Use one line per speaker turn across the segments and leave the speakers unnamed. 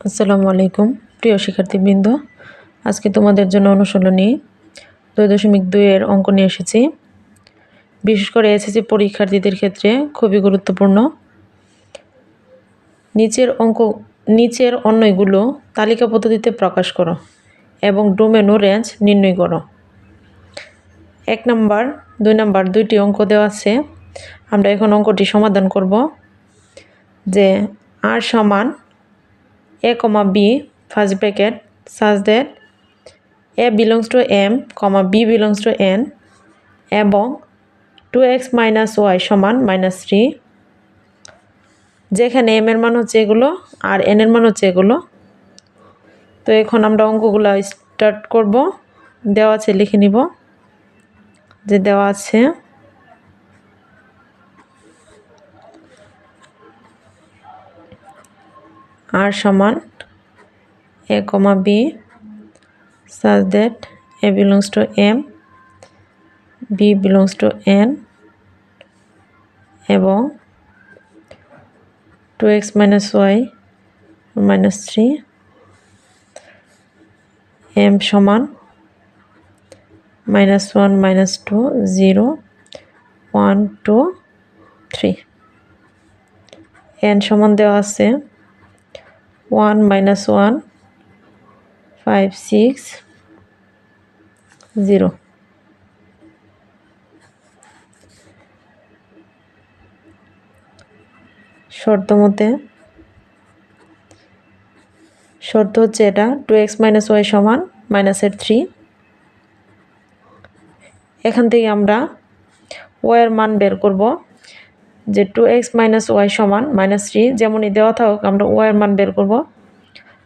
আসসালামু আলাইকুম প্রিয় শিক্ষার্থীবৃন্দ, আজকে তোমাদের জন্য অনুশীলনী 2.2 এর অঙ্ক নিয়ে এসেছি। বিশেষ করে এসএসসি পরীক্ষার্থীদের ক্ষেত্রে খুবই গুরুত্বপূর্ণ। নিচের অন্যগুলো তালিকা পদ্ধতিতে প্রকাশ করো এবং ডোমেন ও রেঞ্জ নির্ণয় করো। 1 নাম্বার 2 নাম্বার দুইটি অঙ্ক দেওয়া আছে। আমরা এখন অঙ্কটি সমাধান করব। যে r সমান a, b first bracket such that a belongs to m, b belongs to n এবং 2x minus y সমান -3, যেখানে m এর মান হচ্ছে এগুলো আর n এর মান হচ্ছে এগুলো। তো এখন আমরা অঙ্কগুলো স্টার্ট করব। দেওয়া আছে লিখে নিব। যে দেওয়া আছে r সমান a, b such that a belongs to m, b belongs to n এবং 2x minus y -3, m সমান -1 -2 0 1 2 3, n সমান দেওয়া আছে 1 -1 5 6 0। শর্ত হচ্ছে এটা 2x minus y সমান -3। এখান থেকে আমরা y এর মান বের করব। যে 2x minus y সমান -3 যেমনই দেওয়া থাকুক আমরা y এর মান বের করব।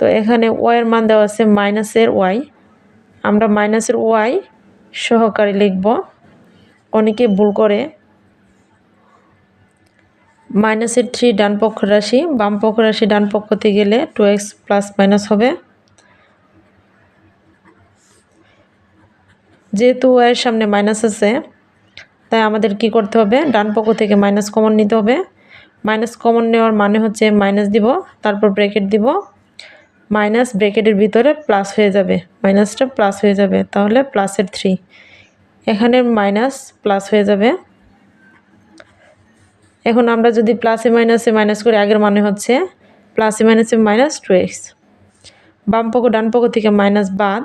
তো এখানে y এর মান দেওয়া আছে মাইনাসের y, আমরা মাইনাসের y সহকারে লিখব। অনেকে ভুল করে -3 ডান পক্ষ রাশি, বাম পক্ষ রাশি ডান পক্ষতে গেলে 2x প্লাস মাইনাস হবে। যেহেতু y এর সামনে মাইনাস আছে তাই আমাদের কি করতে হবে, ডান পক্ষ থেকে মাইনাস কমন নিতে হবে। মাইনাস কমন নেওয়ার মানে হচ্ছে মাইনাস দিব, তারপর ব্র্যাকেট দিব, মাইনাস ব্র্যাকেটের ভিতরে প্লাস হয়ে যাবে, মাইনাসটা প্লাস হয়ে যাবে, তাহলে প্লাসের 3 এখানে মাইনাস প্লাস হয়ে যাবে। এখন আমরা যদি প্লাসে মাইনাসে মাইনাস করে আগের মানে হচ্ছে প্লাসে মাইনাসে -2x, বাম পক্ষ ডান পক্ষ থেকে মাইনাস বাদ,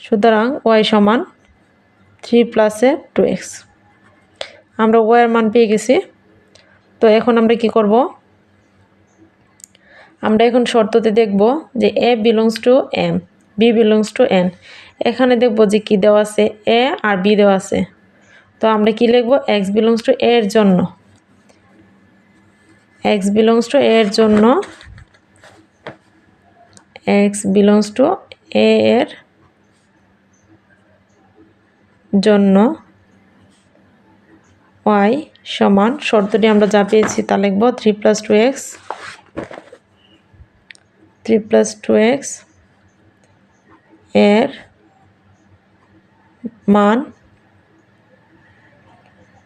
সুতরাং y সমান 3 + 2x। আমরা y এর মান পেয়ে গেছি। তো এখন আমরা কি করব, আমরা এখন শর্ততে দেখব যে a belongs to m, b belongs to n। এখানে দেখব যে কি দেওয়া আছে, a আর b দেওয়া আছে। তো আমরা কি লিখব, x belongs to a এর জন্য, x belongs to a এর জন্য x belongs to a এর জন্য y সমান, শর্তটি আমরা যা পেয়েছি তা লিখব 3 + 2x, 3 + 2x এর মান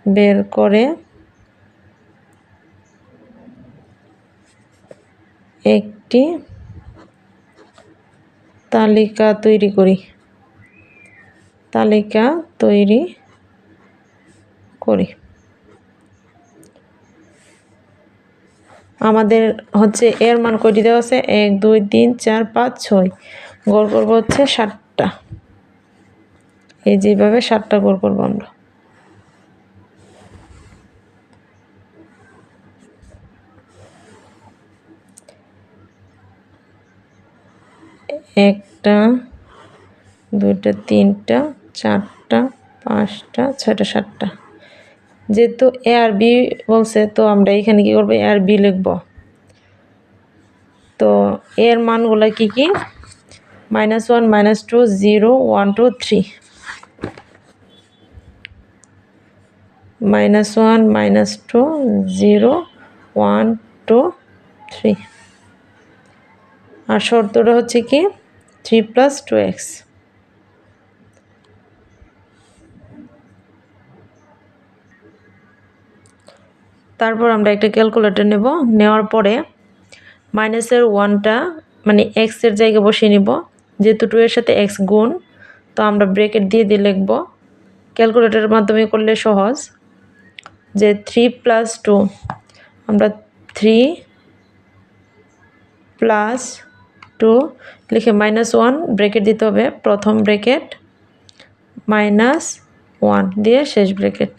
বের করে একটি তালিকা তৈরি করি। আমাদের হচ্ছে এর মান কয়টি দেওয়া আছে, 1 2 3 4 5 6, গড় করব হচ্ছে 7টা। এই যেভাবে 7টা গড় করব আমরা। একটা, দুইটা, তিনটা, চারটা, পাঁচটা, ছয়টা, 7টা। যেহেতু এ আর বি বলছে তো আমরা এখানে কি করব, এ আর বি লিখব। তো এর মানগুলো কি কি, -1 -2 0 1 2 3, -1 -2 0 1 2 3, আর শর্তটা হচ্ছে কি 3 + 2x। তারপর আমরা একটা ক্যালকুলেটর নেব। নেওয়ার পরে মাইনাসের 1টা মানে এক্সের জায়গায় বসিয়ে নিব, যেহেতু 2 এর সাথে এক্স গুণ, তো আমরা ব্র্যাকেট দিয়ে লিখব। ক্যালকুলেটরের মাধ্যমে করলে সহজ, যে 3 + 2, আমরা 3 + 2 লিখে -1 ব্র্যাকেট দিতে হবে, প্রথম ব্র্যাকেট -1 দিয়ে শেষ ব্র্যাকেট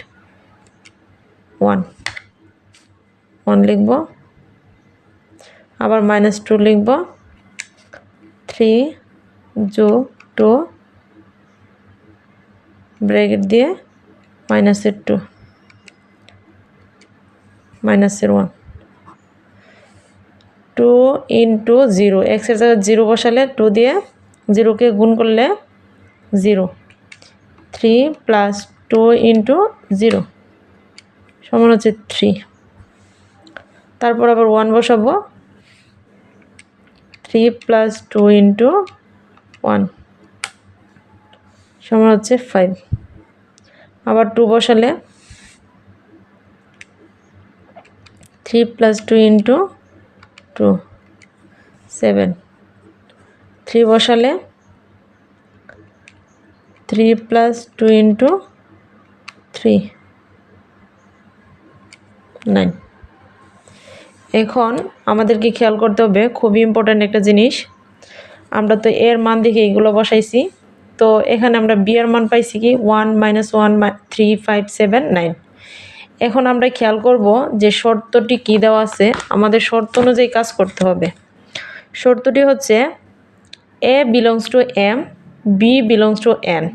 1 লিখব, আবার -2 লিখব, 3 + 2 ব্র্যাকেট দিয়ে -2 -1, 2 × 0, এক্সের জায়গায় 0 বসালে 2 দিয়ে 0কে গুণ করলে 0, 3 + 2 × 0 সমান হচ্ছে 3। তারপর আবার 1 বসাবো, 3 + 2 × 1 সমান হচ্ছে 5। আবার 2 বসালে 3 + 2 × 2 7, 3 বসালে 3 + 2 × 3 9। এখন আমাদেরকে খেয়াল করতে হবে খুবই ইম্পর্ট্যান্ট একটা জিনিস, আমরা তো এর মান দেখে এগুলো বসাইছি, তো এখানে আমরা বি এর মান পাইছি কি 1 - 1 3 5 7 9। এখন আমরা খেয়াল করব যে শর্তটি কি দেওয়া আছে, আমাদের শর্ত অনুযায়ী কাজ করতে হবে। শর্তটি হচ্ছে A belongs to M, B belongs to N।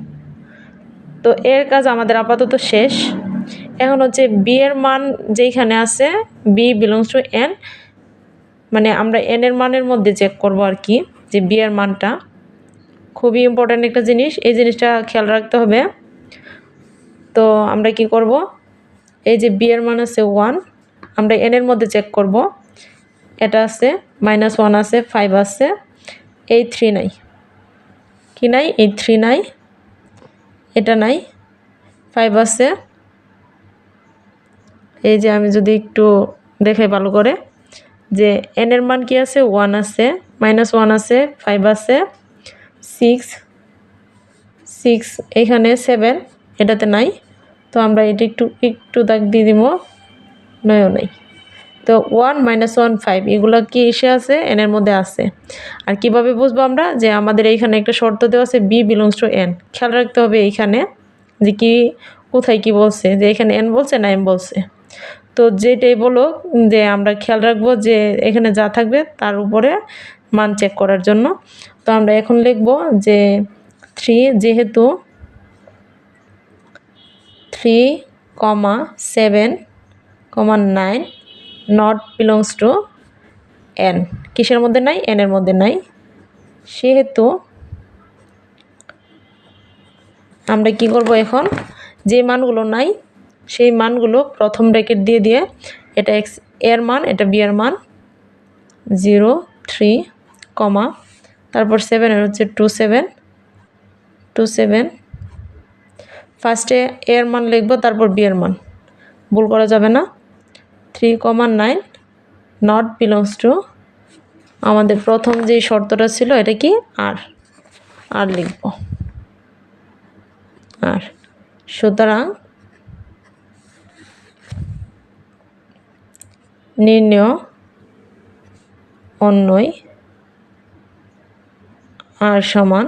তো এর কাজ আমাদের আপাতত শেষ। এখন হচ্ছে বি এর মান যেখানে আছে B belongs to N, মানে আমরা N এর মানের মধ্যে চেক করব আর কি, যে বি এর মানটা খুবই ইম্পর্ট্যান্ট একটা জিনিস, এই জিনিসটা খেয়াল রাখতে হবে। তো আমরা কি করব, এই যে বি এর মান আছে 1, আমরা এন এর মধ্যে চেক করব, এটা আছে -1 আছে, 5 আছে, এই 3 নাই, কি নাই, এই 3 নাই, এটা নাই, 5 আছে। এই যে আমি যদি একটু দেখাই ভালো করে, যে এন এর মান কি আছে 1 আছে, -1 আছে, 5 আছে, 6 এখানে 7 এটাতে নাই, তো আমরা এটা একটু দাগ দিয়ে দিব, নয়ও নাই। তো 1 - 1 5 এগুলো কি এসে আছে, এন এর মধ্যে আছে। আর কিভাবে বুঝবো আমরা, যে আমাদের এইখানে একটা শর্ত দেওয়া আছে বি বিলংস টু এন, খেয়াল রাখতে হবে এইখানে যে কি কোথায় কি বলছে, যে এখানে এন বলছে না এম বলছে। তো যেটাই বলো, যে আমরা খেয়াল রাখবো যে এখানে যা থাকবে তার উপরে মান চেক করার জন্য। তো আমরা এখন লিখব যে 3, যেহেতু 3, 7, 9 নট বিলংস টু এন, কিসের মধ্যে নাই, এন এর মধ্যে নাই, সেহেতু আমরা কি করব, এখন যে মানগুলো নাই সেই মানগুলো প্রথম ব্র্যাকেট দিয়ে এটা এক্স এর মান, এটা বি এর মান 0 3, তারপর 7 এর হচ্ছে 2 7, ফার্স্টে এর মান লিখবো, তারপর বি এর মান, ভুল করা যাবে না। 3, 9 নট বিলংস টু, আমাদের প্রথম যে শর্তটা ছিল এটা কি আর লিখব, আর সুতরাং নির্ণয় অন্যয় আর সমান,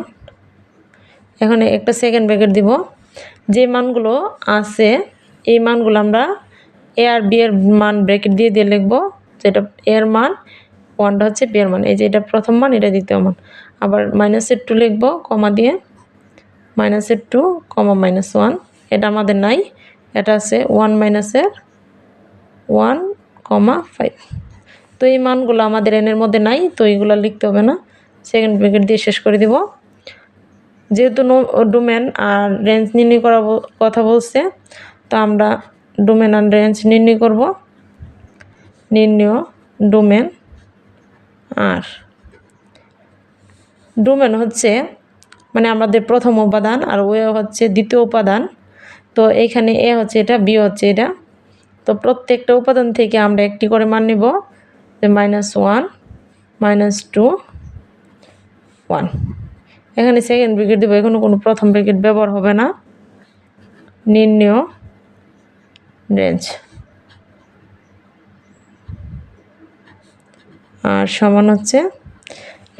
এখানে একটা সেকেন্ড ব্র্যাকেট দিব, যে মানগুলো আছে এই মানগুলো আমরা এ আর বি এর মান ব্র্যাকেট দিয়ে লিখবো, যেটা এর মান 1টা হচ্ছে বি এর মান, এই যে এটা প্রথম মান, এটা দ্বিতীয় মান। আবার -2 লিখবো কমা দিয়ে, -2, -1, এটা আমাদের নাই, এটা আছে 1 - 1, 5। তো এই মানগুলো আমাদের এনের মধ্যে নাই, তো এইগুলো লিখতে হবে না, সেকেন্ড ব্র্যাকেট দিয়ে শেষ করে দিব। যেহেতু ডোমেন আর রেঞ্জ নির্ণয় করার কথা বলছে, তো আমরা ডোমেন আর রেঞ্জ নির্ণয় করব। নির্ণয় ডোমেন, আর ডোমেন হচ্ছে মানে আমাদের প্রথম উপাদান, আর ও হচ্ছে দ্বিতীয় উপাদান। তো এখানে এ হচ্ছে এটা, বি হচ্ছে এটা, তো প্রত্যেকটা উপাদান থেকে আমরা একটি করে মান নিব, যে -1 -2 1। এখানে সেকেন্ড ব্র্যাকেট দেব, এখানে কোনো প্রথম ব্র্যাকেট ব্যবহার হবে না। নির্ণেয় রেঞ্জ আর সমান হচ্ছে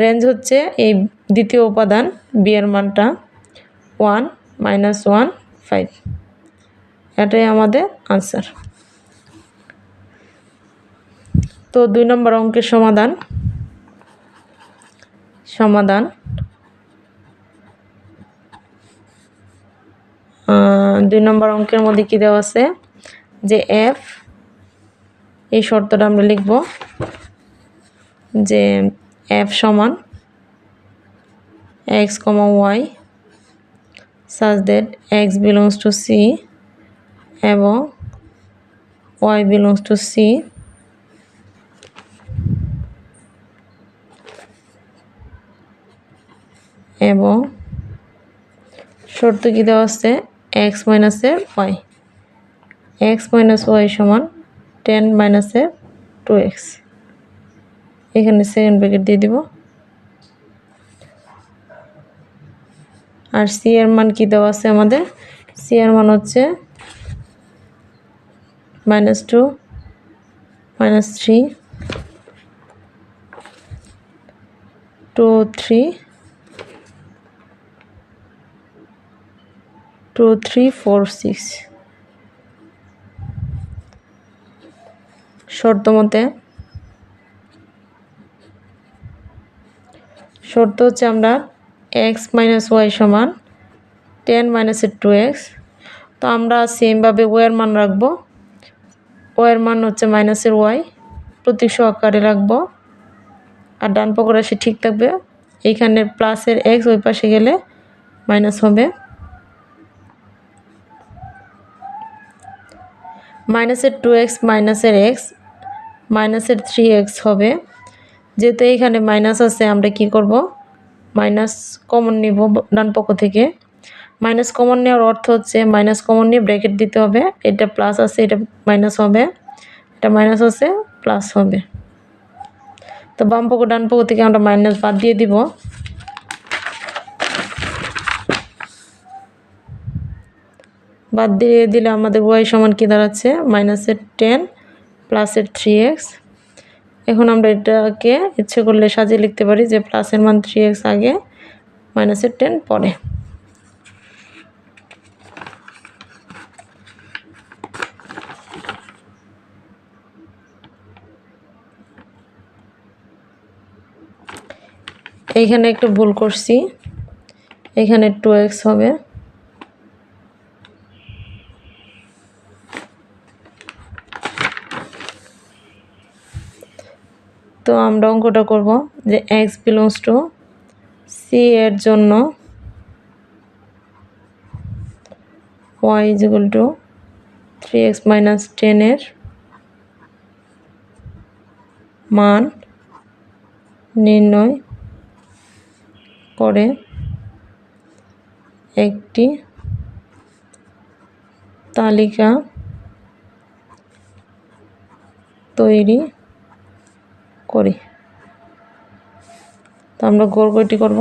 রেঞ্জ হচ্ছে এই দ্বিতীয় উপাদান বি এর মানটা 1 -1 5। এটাই আমাদের আনসার। তো 2 নম্বর অঙ্কের সমাধান 2 নম্বর অঙ্কের মধ্যে কি দেওয়া আছে যে এফ, এই শর্তটা আমরা লিখব যে এফ সমান x, y such that x belongs to C এবং y belongs to C এবং শর্ত কি দেওয়া আছে x minus y, x minus y সমান 10 minus 2x। এখানে সেকেন্ড ব্র্যাকেট দিয়ে দিব। আর সি এর মান কি দেওয়া আছে আমাদের, সি এর মান হচ্ছে -2 -3 2 3 2 3 4 6। শর্ত হচ্ছে আমরা x minus y সমান 10 minus 2x। তো আমরা সেমভাবে y এর মান রাখবো। y এর মান হচ্ছে মাইনাসের y, প্রতীক সহকারে রাখবো। আর ডান পক্ষ রাশি ঠিক থাকবে। এইখানে প্লাসের x ওই পাশে গেলে মাইনাস হবে। মাইনাসের 2x মাইনাসের x মাইনাসের 3x হবে। যেহেতু এইখানে মাইনাস আছে আমরা কি করব, মাইনাস কমন নিব ডান পক্ষ থেকে। মাইনাস কমন নেওয়ার অর্থ হচ্ছে মাইনাস কমন নিয়ে ব্র্যাকেট দিতে হবে। এটা প্লাস আছে, এটা মাইনাস হবে, এটা মাইনাস আছে প্লাস হবে। তো বাম পক্ষ ডান পক্ষ থেকে আমরা মাইনাস বাদ দিয়ে দিব। বাদ দিয়ে দিলে আমাদের y সমান কি দাঁড়াচ্ছে -10 প্লাসের 3x। এখন আমরা এটাকে ইচ্ছে করলে সাজিয়ে লিখতে পারি যে প্লাসের মান 3x আগে, -10 পরে। এইখানে একটু ভুল করছি, এখানে 2x হবে। তো আমরা অঙ্কটা করব যে x belongs to C এর জন্য y is equal to 3x minus 10 এর মান নির্ণয় করে একটি তালিকা তৈরি করি। তো আমরা গড়টি করব।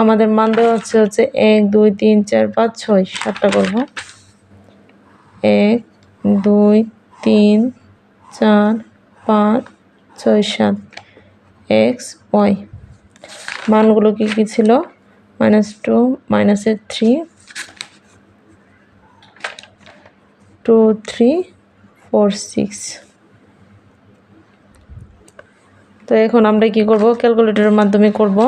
আমাদের মান দেওয়া হচ্ছে 1 2 3 4 5 6 7টা করব। 1 2 3 4 5 6 7 x y। মানগুলো কি কি ছিল, -2 -3 2 3 4 6। তো এখন আমরা কি করব, ক্যালকুলেটরের মাধ্যমে করব।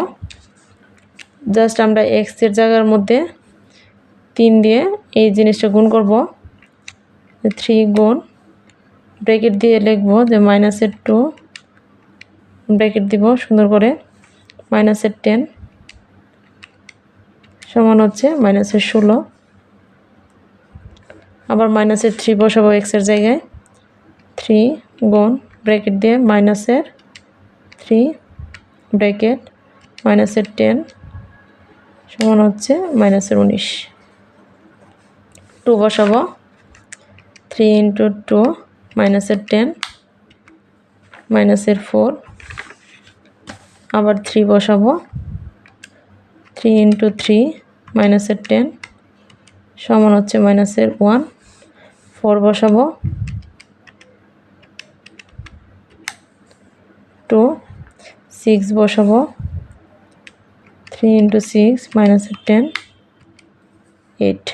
জাস্ট আমরা x এর জায়গার মধ্যে 3 দিয়ে এই জিনিসটা গুণ করব। 3 গুণ ব্র্যাকেট দিয়ে লিখব যে -2 ব্র্যাকেট দিব সুন্দর করে, -10 সমান হচ্ছে -16। আবার -3 বসাবো x এর জায়গায়। 3 গুণ ব্র্যাকেট দিয়ে -3 ব্র্যাকেট -10 সমান হচ্ছে -19। 2 বসাবো, 3 × 2 মাইনাসের 10 মাইনাসের 4 আবার 3 বসাবো 3 × 3 মাইনাসের 10 সমান হচ্ছে মাইনাসের 1 4 বসাবো 2 6 বসাবো 3 × 6 মাইনাসের 10 8।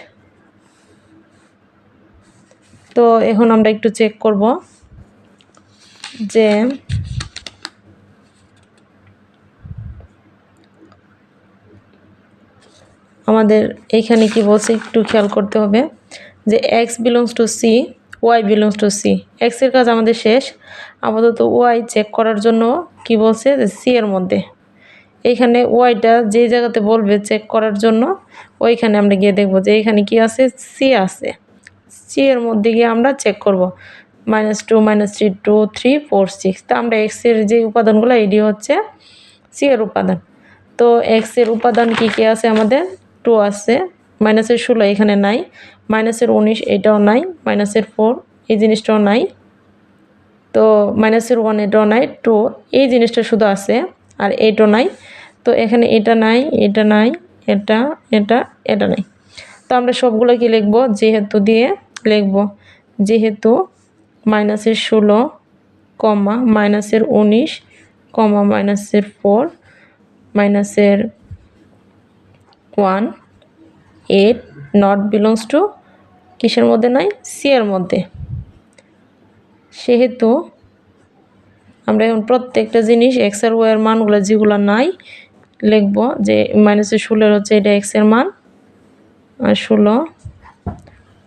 তো এখন আমরা একটু চেক করব যে আমাদের এইখানে কি বলছে একটু খেয়াল করতে হবে যে x belongs to c y belongs to c। x এর কাজ আমাদের শেষ, আপাতত y চেক করার জন্য কি বলছে যে c এর মধ্যে। এইখানে ওয়াইটা যে জায়গাতে বলবে চেক করার জন্য ওইখানে আমরা গিয়ে দেখব যে এইখানে কি আছে, সি আছে। সি এর মধ্যে গিয়ে আমরা চেক করব -2 -3 2 3 4 6। তো আমরা এক্স এর যে উপাদানগুলো এটি হচ্ছে সি এর উপাদান। তো এক্স এর উপাদান কি কি আছে আমাদের 2 আছে, -16 এখানে নাই, -19 এটাও নাই, -4 এই জিনিসটাও নাই, তো -1 এটাও নাই, 2 এই জিনিসটা শুধু আছে আর এইটাও নাই। তো এখানে এটা নাই, এটা নাই, এটা এটা এটা নাই। তো আমরা সবগুলো কি লিখব, যেহেতু দিয়ে লিখব, যেহেতু -16 কমা -19 কমা -4 -1 8 নট বিলংস টু কিসের মধ্যে নাই, সি এর মধ্যে। সেহেতু আমরা এখন প্রত্যেকটা জিনিস এক্স আর ওয়াই এর মানগুলো যেগুলো নাই লিখব, যে -16 হচ্ছে এটা এক্স এর মান আর 16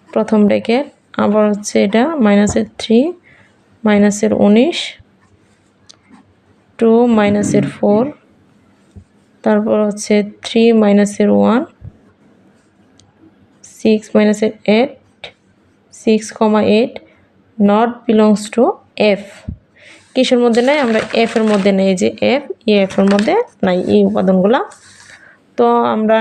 প্রথম ব্র্যাকেট, আবার হচ্ছে এটা -3 -19 2 -4 তারপর হচ্ছে 3 -1 6 -8 6,8 নট বিলংস টু এফ। কিসের মধ্যে নাই, আমরা এফ এর মধ্যে নেই, যে এফ এফ এর মধ্যে নাই এই উপাদানগুলা। তো আমরা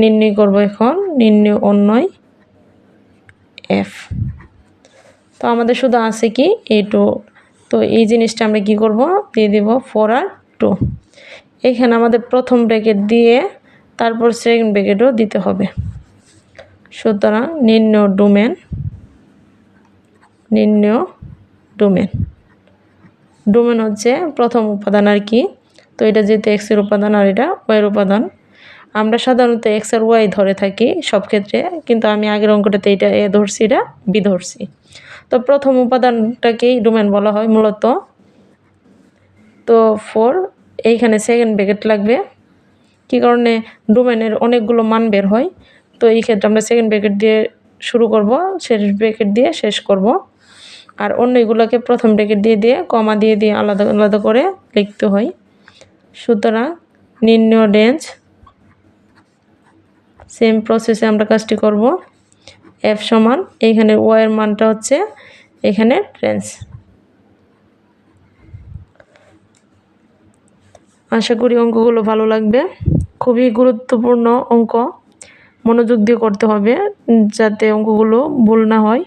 নির্ণয় করব এখন, নির্ণয় অন্যয় এফ। তো আমাদের শুধু আছে কি এই 2। তো এই জিনিসটা আমরা কি করব, দিয়ে দিব 4 আর 2। এখানে আমাদের প্রথম ব্র্যাকেট দিয়ে তারপর সেকেন্ড ব্র্যাকেটও দিতে হবে। সুতরাং নির্ণয় ডোমেন হচ্ছে প্রথম উপাদান আর কি। তো এটা যেহেতু এক্স এর উপাদান আর এটা ওয়াই এর উপাদান, আমরা সাধারণত এক্স আর ওয়াই ধরে থাকি সব ক্ষেত্রে, কিন্তু আমি আগের অঙ্কটাতে এটা এ ধরছি, এটা বি ধরছি। তো প্রথম উপাদানটাকেই ডোমেন বলা হয় মূলত। তো 4 এইখানে সেকেন্ড ব্র্যাকেট লাগবে, কি কারণে ডোমেনের অনেকগুলো মান বের হয়। তো এই ক্ষেত্রে আমরা সেকেন্ড ব্র্যাকেট দিয়ে শুরু করব, শেষ ব্র্যাকেট দিয়ে শেষ করব। আর অন্যগুলোকে প্রথম ব্র্যাকেট দিয়ে কমা দিয়ে আলাদা আলাদা করে লিখতে হয়। সুতরাং নির্ণয় রেঞ্জ, সেম প্রসেসে আমরা কাজটি করব। এফ সমান এইখানে ওয়াই এর মানটা হচ্ছে এখানে রেঞ্জ। আশা করি অঙ্কগুলো ভালো লাগবে। খুবই গুরুত্বপূর্ণ অঙ্ক, মনোযোগ দিয়ে করতে হবে যাতে অঙ্কগুলো ভুল না হয়।